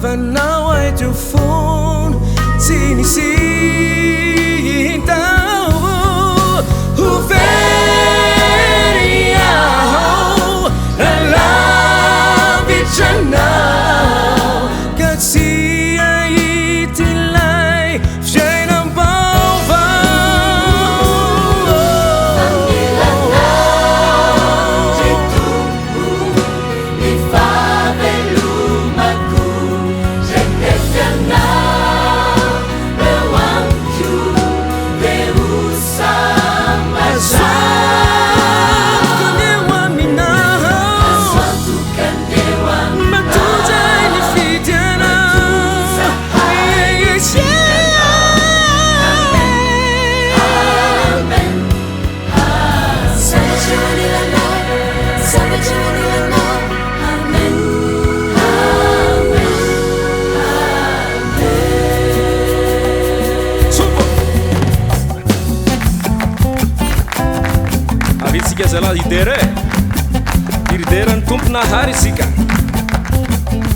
fanavanao ay tofony tsy nisy tao ho very aho ralavitranao ka tsy ahity ilay fiainam-baovao Amilanao tompo ny fahavelomako zay tefianao meu anjo Deus Kandeu aminao Asanto kandeu aminao matujay ny fidianao Amen Sampai jumpa di lantai Amen avitsika zalahy idera iriderany tomponahary isika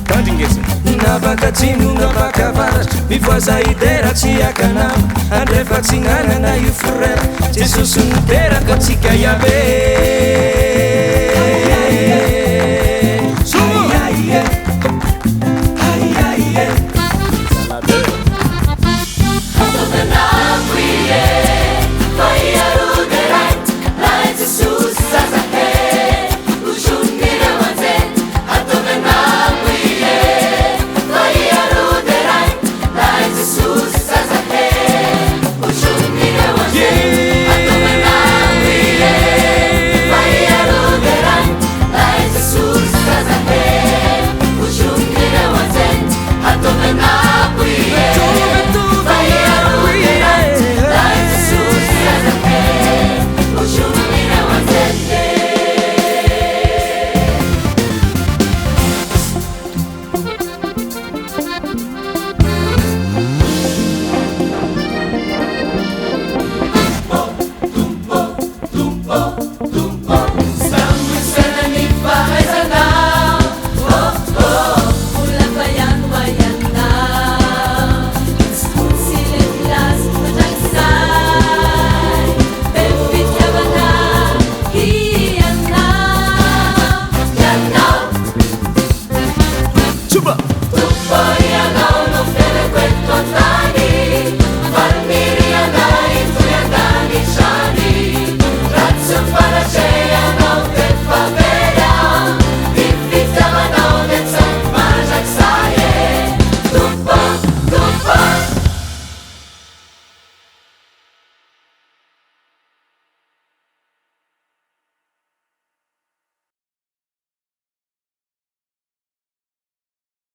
tandringeza nabakatsimo nabakavaratra mivoaza idera tsy akanama andrefa tsy gnanana io frera jesosy niteraka tsika iabe